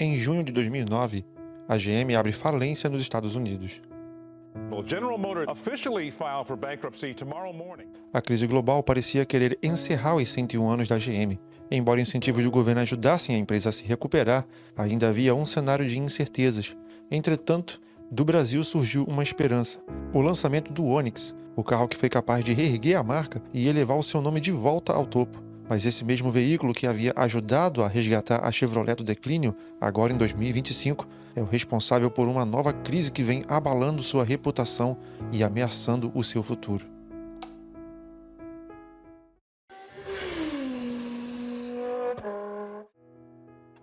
Em junho de 2009, a GM abre falência nos Estados Unidos. General Motors officially filed for bankruptcy tomorrow morning. A crise global parecia querer encerrar os 101 anos da GM. Embora incentivos do governo ajudassem a empresa a se recuperar, ainda havia um cenário de incertezas. Entretanto, do Brasil surgiu uma esperança: o lançamento do Onix, o carro que foi capaz de reerguer a marca e elevar o seu nome de volta ao topo. Mas esse mesmo veículo que havia ajudado a resgatar a Chevrolet do declínio, agora em 2025, é o responsável por uma nova crise que vem abalando sua reputação e ameaçando o seu futuro.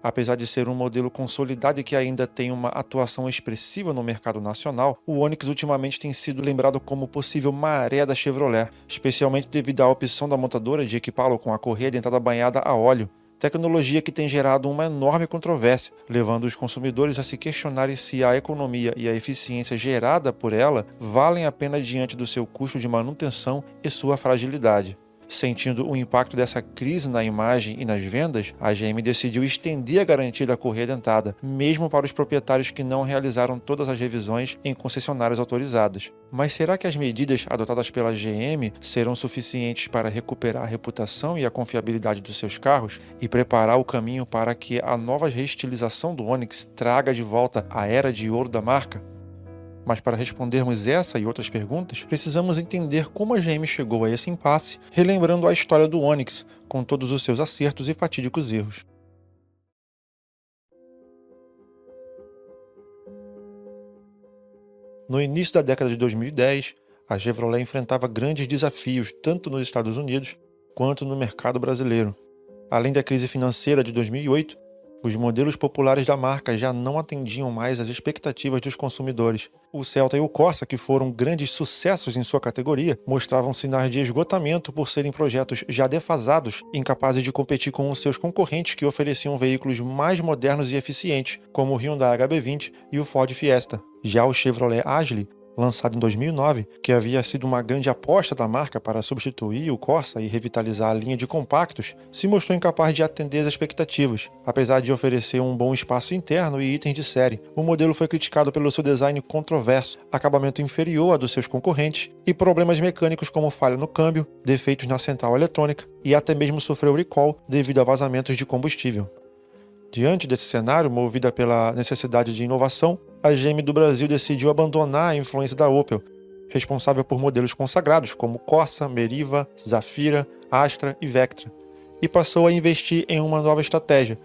Apesar de ser um modelo consolidado e que ainda tem uma atuação expressiva no mercado nacional, o Onix ultimamente tem sido lembrado como possível maré da Chevrolet, especialmente devido à opção da montadora de equipá-lo com a correia dentada banhada a óleo, tecnologia que tem gerado uma enorme controvérsia, levando os consumidores a se questionarem se a economia e a eficiência gerada por ela valem a pena diante do seu custo de manutenção e sua fragilidade. Sentindo o impacto dessa crise na imagem e nas vendas, a GM decidiu estender a garantia da correia dentada, mesmo para os proprietários que não realizaram todas as revisões em concessionárias autorizadas. Mas será que as medidas adotadas pela GM serão suficientes para recuperar a reputação e a confiabilidade dos seus carros e preparar o caminho para que a nova reestilização do Onix traga de volta a era de ouro da marca? Mas para respondermos essa e outras perguntas, precisamos entender como a GM chegou a esse impasse, relembrando a história do Onix, com todos os seus acertos e fatídicos erros. No início da década de 2010, a Chevrolet enfrentava grandes desafios tanto nos Estados Unidos quanto no mercado brasileiro. Além da crise financeira de 2008, os modelos populares da marca já não atendiam mais às expectativas dos consumidores. O Celta e o Corsa, que foram grandes sucessos em sua categoria, mostravam sinais de esgotamento por serem projetos já defasados, incapazes de competir com os seus concorrentes que ofereciam veículos mais modernos e eficientes, como o Hyundai HB20 e o Ford Fiesta. Já o Chevrolet Agile, lançado em 2009, que havia sido uma grande aposta da marca para substituir o Corsa e revitalizar a linha de compactos, se mostrou incapaz de atender às expectativas. Apesar de oferecer um bom espaço interno e itens de série, o modelo foi criticado pelo seu design controverso, acabamento inferior a dos seus concorrentes e problemas mecânicos como falha no câmbio, defeitos na central eletrônica e até mesmo sofreu recall devido a vazamentos de combustível. Diante desse cenário, movida pela necessidade de inovação, a GM do Brasil decidiu abandonar a influência da Opel, responsável por modelos consagrados como Corsa, Meriva, Zafira, Astra e Vectra, e passou a investir em uma nova estratégia.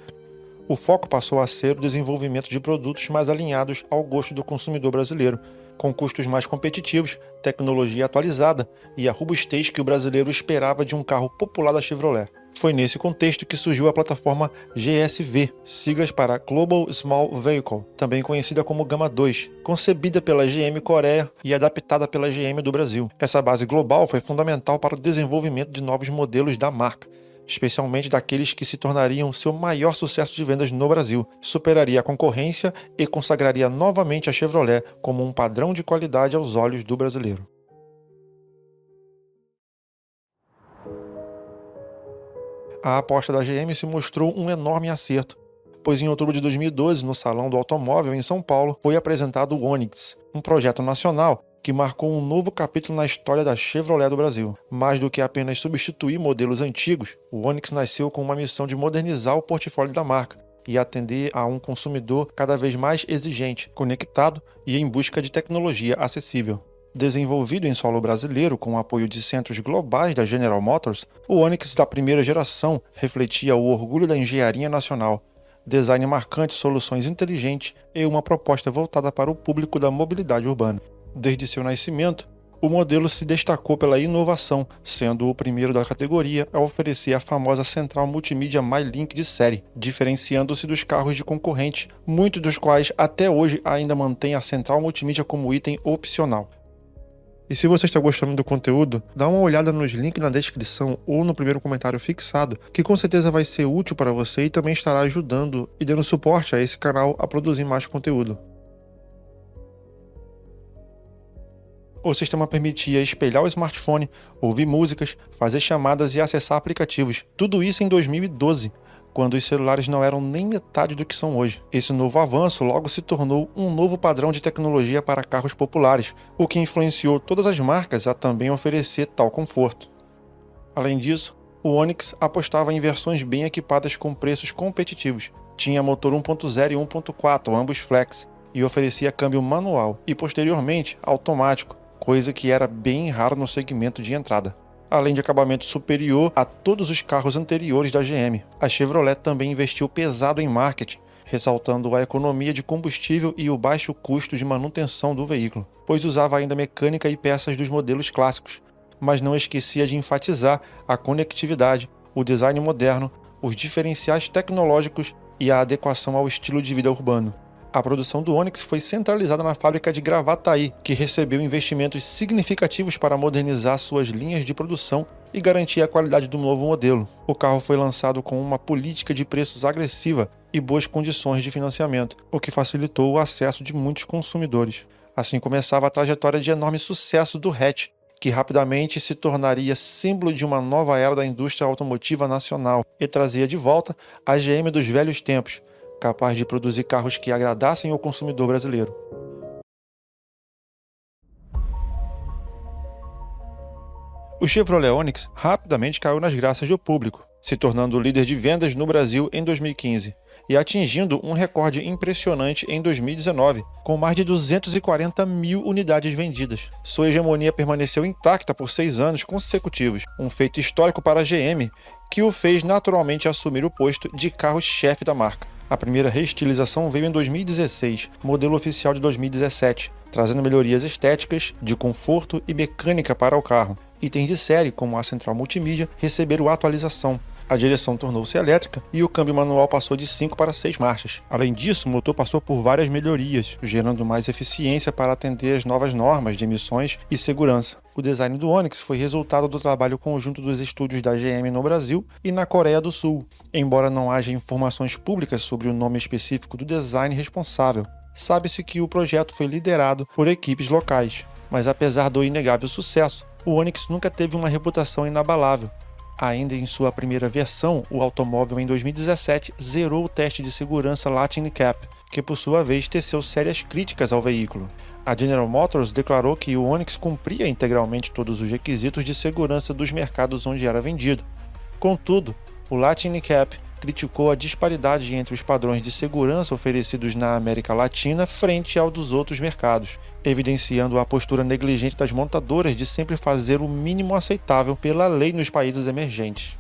O foco passou a ser o desenvolvimento de produtos mais alinhados ao gosto do consumidor brasileiro, com custos mais competitivos, tecnologia atualizada e a robustez que o brasileiro esperava de um carro popular da Chevrolet. Foi nesse contexto que surgiu a plataforma GSV, siglas para Global Small Vehicle, também conhecida como Gama 2, concebida pela GM Coreia e adaptada pela GM do Brasil. Essa base global foi fundamental para o desenvolvimento de novos modelos da marca, especialmente daqueles que se tornariam seu maior sucesso de vendas no Brasil, superaria a concorrência e consagraria novamente a Chevrolet como um padrão de qualidade aos olhos do brasileiro. A aposta da GM se mostrou um enorme acerto, pois em outubro de 2012, no Salão do Automóvel em São Paulo, foi apresentado o Onix, um projeto nacional que marcou um novo capítulo na história da Chevrolet do Brasil. Mais do que apenas substituir modelos antigos, o Onix nasceu com uma missão de modernizar o portfólio da marca e atender a um consumidor cada vez mais exigente, conectado e em busca de tecnologia acessível. Desenvolvido em solo brasileiro com o apoio de centros globais da General Motors, o Onix da primeira geração refletia o orgulho da engenharia nacional, design marcante, soluções inteligentes e uma proposta voltada para o público da mobilidade urbana. Desde seu nascimento, o modelo se destacou pela inovação, sendo o primeiro da categoria a oferecer a famosa central multimídia MyLink de série, diferenciando-se dos carros de concorrente, muitos dos quais até hoje ainda mantêm a central multimídia como item opcional. E se você está gostando do conteúdo, dá uma olhada nos links na descrição ou no primeiro comentário fixado, que com certeza vai ser útil para você e também estará ajudando e dando suporte a esse canal a produzir mais conteúdo. O sistema permitia espelhar o smartphone, ouvir músicas, fazer chamadas e acessar aplicativos. Tudo isso em 2012, quando os celulares não eram nem metade do que são hoje. Esse novo avanço logo se tornou um novo padrão de tecnologia para carros populares, o que influenciou todas as marcas a também oferecer tal conforto. Além disso, o Onix apostava em versões bem equipadas com preços competitivos. Tinha motor 1.0 e 1.4, ambos flex, e oferecia câmbio manual e, posteriormente, automático, coisa que era bem raro no segmento de entrada. Além de acabamento superior a todos os carros anteriores da GM, a Chevrolet também investiu pesado em marketing, ressaltando a economia de combustível e o baixo custo de manutenção do veículo, pois usava ainda mecânica e peças dos modelos clássicos, mas não esquecia de enfatizar a conectividade, o design moderno, os diferenciais tecnológicos e a adequação ao estilo de vida urbano. A produção do Onix foi centralizada na fábrica de Gravataí, que recebeu investimentos significativos para modernizar suas linhas de produção e garantir a qualidade do novo modelo. O carro foi lançado com uma política de preços agressiva e boas condições de financiamento, o que facilitou o acesso de muitos consumidores. Assim começava a trajetória de enorme sucesso do hatch, que rapidamente se tornaria símbolo de uma nova era da indústria automotiva nacional e trazia de volta a GM dos velhos tempos, capaz de produzir carros que agradassem o consumidor brasileiro. O Chevrolet Onix rapidamente caiu nas graças do público, se tornando o líder de vendas no Brasil em 2015 e atingindo um recorde impressionante em 2019, com mais de 240 mil unidades vendidas. Sua hegemonia permaneceu intacta por 6 anos consecutivos, um feito histórico para a GM, que o fez naturalmente assumir o posto de carro-chefe da marca. A primeira reestilização veio em 2016, modelo oficial de 2017, trazendo melhorias estéticas, de conforto e mecânica para o carro. Itens de série, como a central multimídia, receberam atualização. A direção tornou-se elétrica e o câmbio manual passou de 5 para 6 marchas. Além disso, o motor passou por várias melhorias, gerando mais eficiência para atender às novas normas de emissões e segurança. O design do Onix foi resultado do trabalho conjunto dos estúdios da GM no Brasil e na Coreia do Sul, embora não haja informações públicas sobre o nome específico do design responsável. Sabe-se que o projeto foi liderado por equipes locais, mas apesar do inegável sucesso, o Onix nunca teve uma reputação inabalável. Ainda em sua primeira versão, o automóvel em 2017 zerou o teste de segurança Latin Cap, que por sua vez teceu sérias críticas ao veículo. A General Motors declarou que o Onix cumpria integralmente todos os requisitos de segurança dos mercados onde era vendido. Contudo, o Latin Cap criticou a disparidade entre os padrões de segurança oferecidos na América Latina frente ao dos outros mercados, evidenciando a postura negligente das montadoras de sempre fazer o mínimo aceitável pela lei nos países emergentes.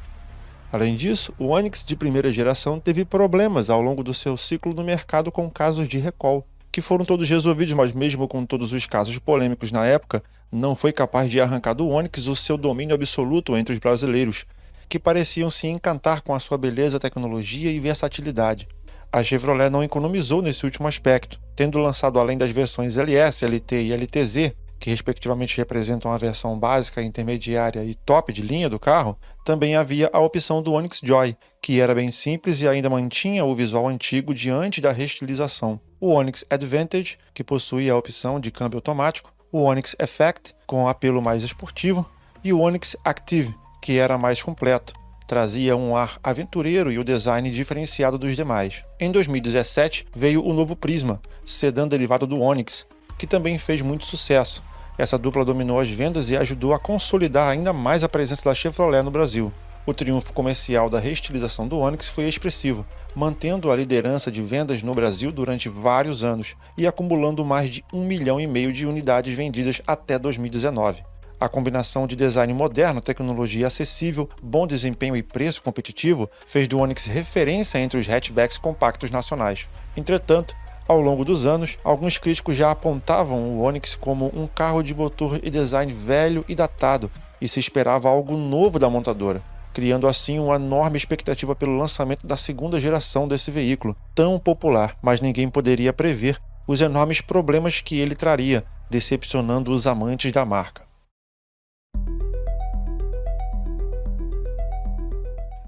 Além disso, o Onix de primeira geração teve problemas ao longo do seu ciclo no mercado com casos de recall, que foram todos resolvidos, mas mesmo com todos os casos polêmicos na época, não foi capaz de arrancar do Onix o seu domínio absoluto entre os brasileiros, que pareciam se encantar com a sua beleza, tecnologia e versatilidade. A Chevrolet não economizou nesse último aspecto, tendo lançado além das versões LS, LT e LTZ, que respectivamente representam a versão básica, intermediária e top de linha do carro, também havia a opção do Onix Joy, que era bem simples e ainda mantinha o visual antigo diante da reestilização. O Onix Advantage, que possuía a opção de câmbio automático, o Onix Effect, com apelo mais esportivo, e o Onix Active, que era mais completo, trazia um ar aventureiro e o design diferenciado dos demais. Em 2017 veio o novo Prisma, sedã derivado do Onix, que também fez muito sucesso. Essa dupla dominou as vendas e ajudou a consolidar ainda mais a presença da Chevrolet no Brasil. O triunfo comercial da reestilização do Onix foi expressivo, mantendo a liderança de vendas no Brasil durante vários anos e acumulando mais de 1,5 milhão de unidades vendidas até 2019. A combinação de design moderno, tecnologia acessível, bom desempenho e preço competitivo fez do Onix referência entre os hatchbacks compactos nacionais. Entretanto, ao longo dos anos, alguns críticos já apontavam o Onix como um carro de motor e design velho e datado, e se esperava algo novo da montadora, criando assim uma enorme expectativa pelo lançamento da segunda geração desse veículo, tão popular, mas ninguém poderia prever os enormes problemas que ele traria, decepcionando os amantes da marca.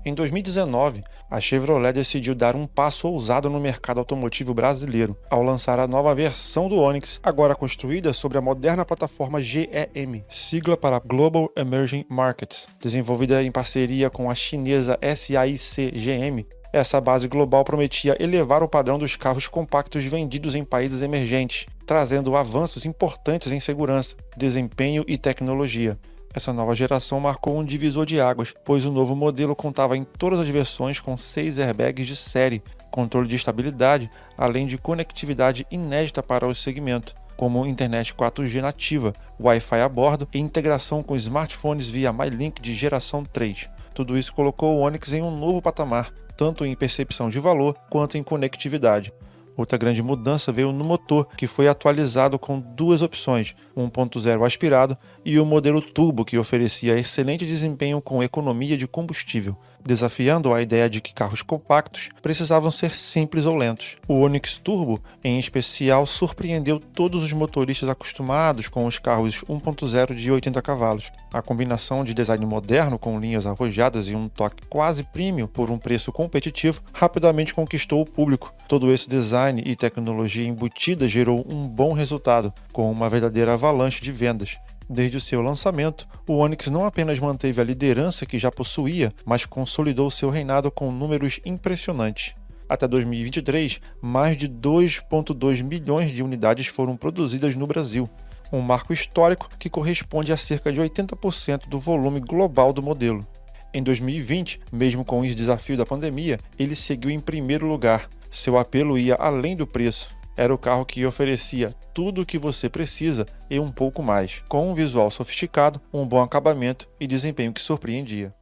Em 2019, a Chevrolet decidiu dar um passo ousado no mercado automotivo brasileiro, ao lançar a nova versão do Onix, agora construída sobre a moderna plataforma GEM, sigla para Global Emerging Markets, desenvolvida em parceria com a chinesa SAIC GM Essa base global prometia elevar o padrão dos carros compactos vendidos em países emergentes, trazendo avanços importantes em segurança, desempenho e tecnologia. Essa nova geração marcou um divisor de águas, pois o novo modelo contava em todas as versões com 6 airbags de série, controle de estabilidade, além de conectividade inédita para o segmento, como internet 4G nativa, Wi-Fi a bordo e integração com smartphones via MyLink de geração 3. Tudo isso colocou o Onix em um novo patamar, tanto em percepção de valor quanto em conectividade. Outra grande mudança veio no motor, que foi atualizado com 2 opções, 1.0 aspirado e o modelo turbo, que oferecia excelente desempenho com economia de combustível, desafiando a ideia de que carros compactos precisavam ser simples ou lentos. O Onix Turbo, em especial, surpreendeu todos os motoristas acostumados com os carros 1.0 de 80 cavalos. A combinação de design moderno com linhas arrojadas e um toque quase premium por um preço competitivo rapidamente conquistou o público. Todo esse design e tecnologia embutida gerou um bom resultado, com uma verdadeira avalanche de vendas. Desde o seu lançamento, o Onix não apenas manteve a liderança que já possuía, mas consolidou seu reinado com números impressionantes. Até 2023, mais de 2,2 milhões de unidades foram produzidas no Brasil, um marco histórico que corresponde a cerca de 80% do volume global do modelo. Em 2020, mesmo com o desafio da pandemia, ele seguiu em primeiro lugar. Seu apelo ia além do preço. Era o carro que oferecia tudo o que você precisa e um pouco mais, com um visual sofisticado, um bom acabamento e desempenho que surpreendia.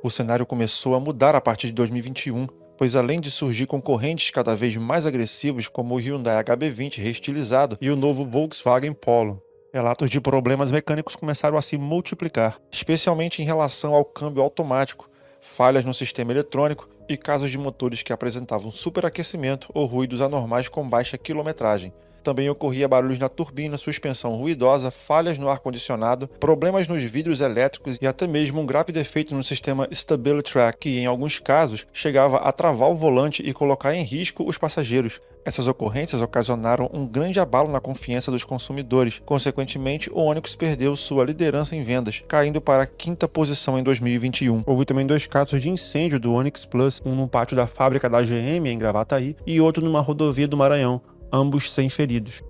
O cenário começou a mudar a partir de 2021, pois além de surgir concorrentes cada vez mais agressivos como o Hyundai HB20 reestilizado e o novo Volkswagen Polo, relatos de problemas mecânicos começaram a se multiplicar, especialmente em relação ao câmbio automático, falhas no sistema eletrônico e casos de motores que apresentavam superaquecimento ou ruídos anormais com baixa quilometragem. Também ocorria barulhos na turbina, suspensão ruidosa, falhas no ar-condicionado, problemas nos vidros elétricos e até mesmo um grave defeito no sistema Stability Track, que em alguns casos chegava a travar o volante e colocar em risco os passageiros. Essas ocorrências ocasionaram um grande abalo na confiança dos consumidores. Consequentemente, o Onix perdeu sua liderança em vendas, caindo para a 5ª posição em 2021. Houve também 2 casos de incêndio do Onix Plus, um no pátio da fábrica da GM em Gravataí e outro numa rodovia do Maranhão, ambos sem feridos.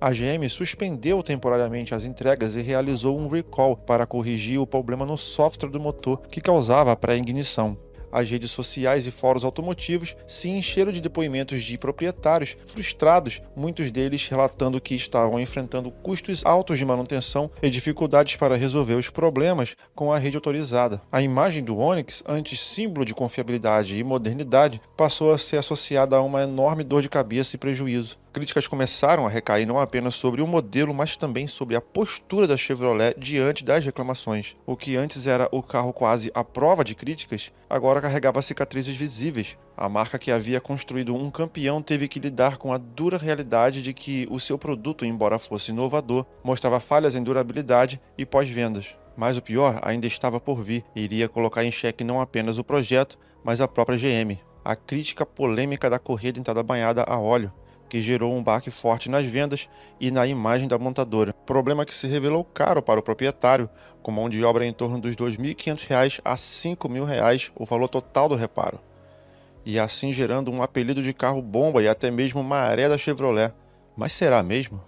A GM suspendeu temporariamente as entregas e realizou um recall para corrigir o problema no software do motor que causava a pré-ignição. As redes sociais e fóruns automotivos se encheram de depoimentos de proprietários frustrados, muitos deles relatando que estavam enfrentando custos altos de manutenção e dificuldades para resolver os problemas com a rede autorizada. A imagem do Onix, antes símbolo de confiabilidade e modernidade, passou a ser associada a uma enorme dor de cabeça e prejuízo. Críticas começaram a recair não apenas sobre o modelo, mas também sobre a postura da Chevrolet diante das reclamações. O que antes era o carro quase à prova de críticas, agora carregava cicatrizes visíveis. A marca que havia construído um campeão teve que lidar com a dura realidade de que o seu produto, embora fosse inovador, mostrava falhas em durabilidade e pós-vendas. Mas o pior ainda estava por vir e iria colocar em xeque não apenas o projeto, mas a própria GM. A crítica polêmica da correia dentada banhada a óleo, que gerou um baque forte nas vendas e na imagem da montadora. Problema que se revelou caro para o proprietário, com mão de obra em torno dos R$ 2.500 a R$ 5.000 o valor total do reparo. E assim gerando um apelido de carro bomba e até mesmo maré da Chevrolet. Mas será mesmo?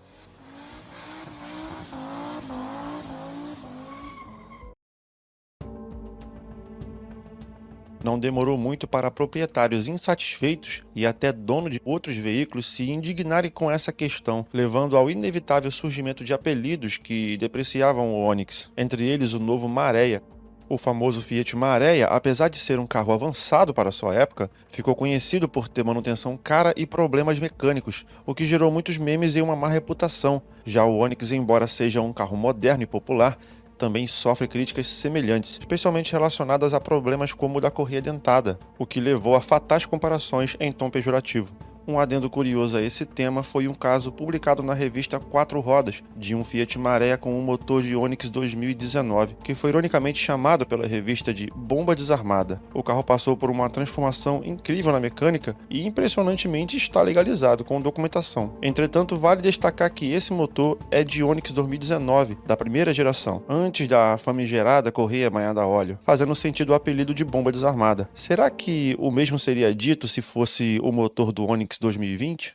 Não demorou muito para proprietários insatisfeitos e até donos de outros veículos se indignarem com essa questão, levando ao inevitável surgimento de apelidos que depreciavam o Onix, entre eles o novo Maréia. O famoso Fiat Maréia, apesar de ser um carro avançado para sua época, ficou conhecido por ter manutenção cara e problemas mecânicos, o que gerou muitos memes e uma má reputação. Já o Onix, embora seja um carro moderno e popular, também sofre críticas semelhantes, especialmente relacionadas a problemas como o da correia dentada, o que levou a fatais comparações em tom pejorativo. Um adendo curioso a esse tema foi um caso publicado na revista Quatro Rodas, de um Fiat Maré com um motor de Onix 2019, que foi ironicamente chamado pela revista de bomba desarmada. O carro passou por uma transformação incrível na mecânica e impressionantemente está legalizado com documentação. Entretanto, vale destacar que esse motor é de Onix 2019, da primeira geração, antes da famigerada correia banhada a óleo, fazendo sentido o apelido de bomba desarmada. Será que o mesmo seria dito se fosse o motor do Onix 2020?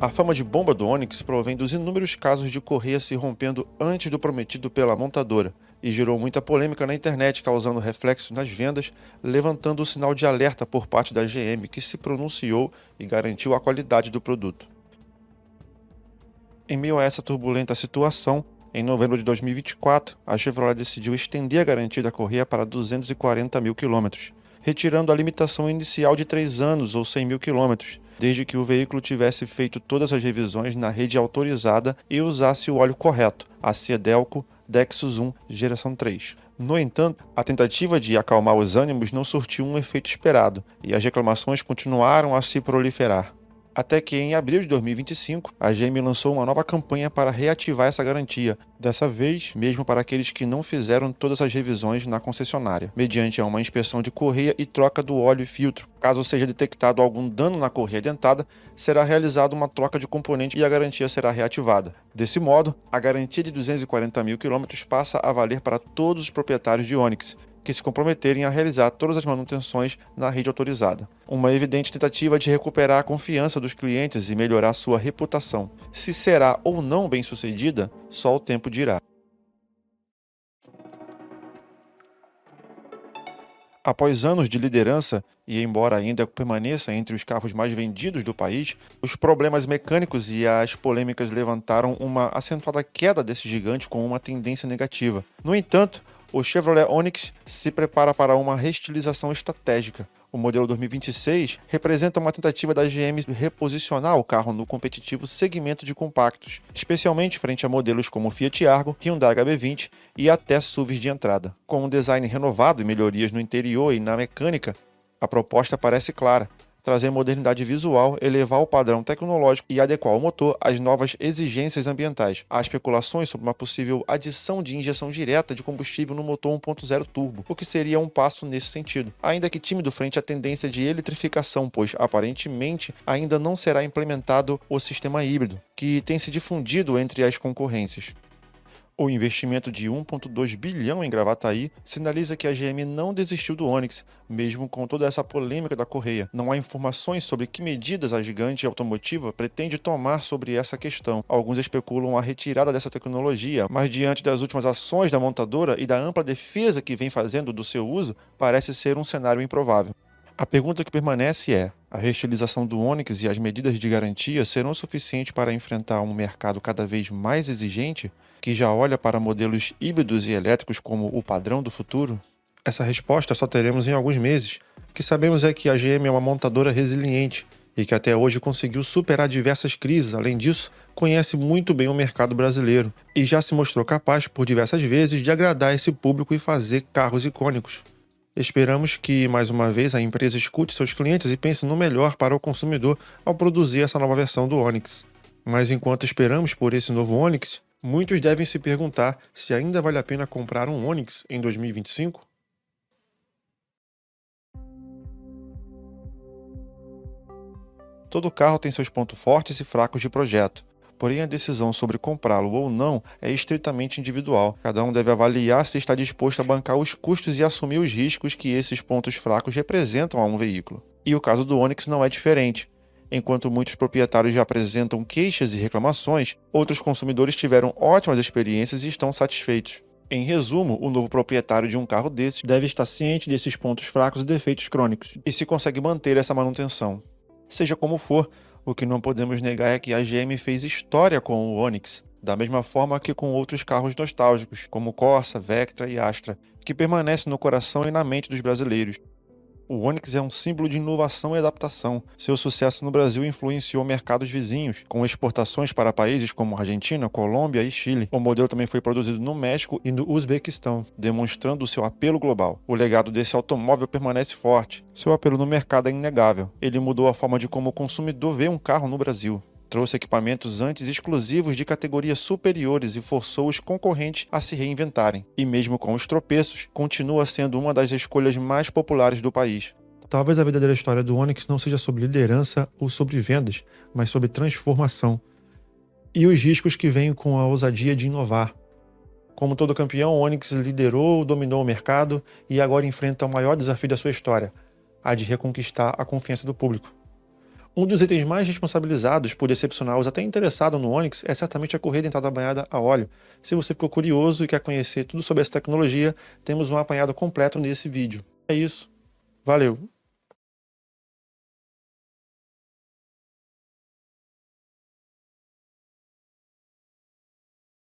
A fama de bomba do Onix provém dos inúmeros casos de correia se rompendo antes do prometido pela montadora e gerou muita polêmica na internet, causando reflexos nas vendas, levantando o sinal de alerta por parte da GM, que se pronunciou e garantiu a qualidade do produto. Em meio a essa turbulenta situação, em novembro de 2024, a Chevrolet decidiu estender a garantia da correia para 240 mil quilômetros, retirando a limitação inicial de 3 anos ou 100 mil quilômetros, desde que o veículo tivesse feito todas as revisões na rede autorizada e usasse o óleo correto, a Cedelco Dexus 1 geração 3. No entanto, a tentativa de acalmar os ânimos não surtiu um efeito esperado, e as reclamações continuaram a se proliferar. Até que, em abril de 2025, a GM lançou uma nova campanha para reativar essa garantia, dessa vez mesmo para aqueles que não fizeram todas as revisões na concessionária, mediante uma inspeção de correia e troca do óleo e filtro. Caso seja detectado algum dano na correia dentada, será realizada uma troca de componente e a garantia será reativada. Desse modo, a garantia de 240 mil quilômetros passa a valer para todos os proprietários de Onix que se comprometerem a realizar todas as manutenções na rede autorizada. Uma evidente tentativa de recuperar a confiança dos clientes e melhorar sua reputação. Se será ou não bem-sucedida, só o tempo dirá. Após anos de liderança, e embora ainda permaneça entre os carros mais vendidos do país, os problemas mecânicos e as polêmicas levantaram uma acentuada queda desse gigante com uma tendência negativa. No entanto, o Chevrolet Onix se prepara para uma reestilização estratégica. O modelo 2026 representa uma tentativa da GM de reposicionar o carro no competitivo segmento de compactos, especialmente frente a modelos como o Fiat Argo, Hyundai HB20 e até SUVs de entrada. Com um design renovado e melhorias no interior e na mecânica, a proposta parece clara: trazer modernidade visual, elevar o padrão tecnológico e adequar o motor às novas exigências ambientais. Há especulações sobre uma possível adição de injeção direta de combustível no motor 1.0 turbo, o que seria um passo nesse sentido, ainda que tímido frente à tendência de eletrificação, pois aparentemente ainda não será implementado o sistema híbrido, que tem se difundido entre as concorrências. O investimento de 1,2 bilhão em Gravataí sinaliza que a GM não desistiu do Onix, mesmo com toda essa polêmica da correia. Não há informações sobre que medidas a gigante automotiva pretende tomar sobre essa questão. Alguns especulam a retirada dessa tecnologia, mas diante das últimas ações da montadora e da ampla defesa que vem fazendo do seu uso, parece ser um cenário improvável. A pergunta que permanece é: a reestilização do Onix e as medidas de garantia serão suficientes para enfrentar um mercado cada vez mais exigente, que já olha para modelos híbridos e elétricos como o padrão do futuro? Essa resposta só teremos em alguns meses. O que sabemos é que a GM é uma montadora resiliente e que até hoje conseguiu superar diversas crises. Além disso, conhece muito bem o mercado brasileiro e já se mostrou capaz por diversas vezes de agradar esse público e fazer carros icônicos. Esperamos que, mais uma vez, a empresa escute seus clientes e pense no melhor para o consumidor ao produzir essa nova versão do Onix. Mas enquanto esperamos por esse novo Onix, muitos devem se perguntar se ainda vale a pena comprar um Onix em 2025? Todo carro tem seus pontos fortes e fracos de projeto. Porém, a decisão sobre comprá-lo ou não é estritamente individual. Cada um deve avaliar se está disposto a bancar os custos e assumir os riscos que esses pontos fracos representam a um veículo. E o caso do Onix não é diferente. Enquanto muitos proprietários já apresentam queixas e reclamações, outros consumidores tiveram ótimas experiências e estão satisfeitos. Em resumo, o novo proprietário de um carro desses deve estar ciente desses pontos fracos e defeitos crônicos, e se consegue manter essa manutenção. Seja como for, o que não podemos negar é que a GM fez história com o Onix, da mesma forma que com outros carros nostálgicos, como Corsa, Vectra e Astra, que permanecem no coração e na mente dos brasileiros. O Onix é um símbolo de inovação e adaptação. Seu sucesso no Brasil influenciou mercados vizinhos, com exportações para países como Argentina, Colômbia e Chile. O modelo também foi produzido no México e no Uzbequistão, demonstrando seu apelo global. O legado desse automóvel permanece forte. Seu apelo no mercado é inegável. Ele mudou a forma de como o consumidor vê um carro no Brasil. Trouxe equipamentos antes exclusivos de categorias superiores e forçou os concorrentes a se reinventarem. E mesmo com os tropeços, continua sendo uma das escolhas mais populares do país. Talvez a verdadeira história do Onix não seja sobre liderança ou sobre vendas, mas sobre transformação. E os riscos que vêm com a ousadia de inovar. Como todo campeão, o Onix liderou, dominou o mercado e agora enfrenta o maior desafio da sua história, a de reconquistar a confiança do público. Um dos itens mais responsabilizados por decepcionar os até interessados no Onix é certamente a correia dentada banhada a óleo. Se você ficou curioso e quer conhecer tudo sobre essa tecnologia, temos um apanhado completo nesse vídeo. É isso. Valeu!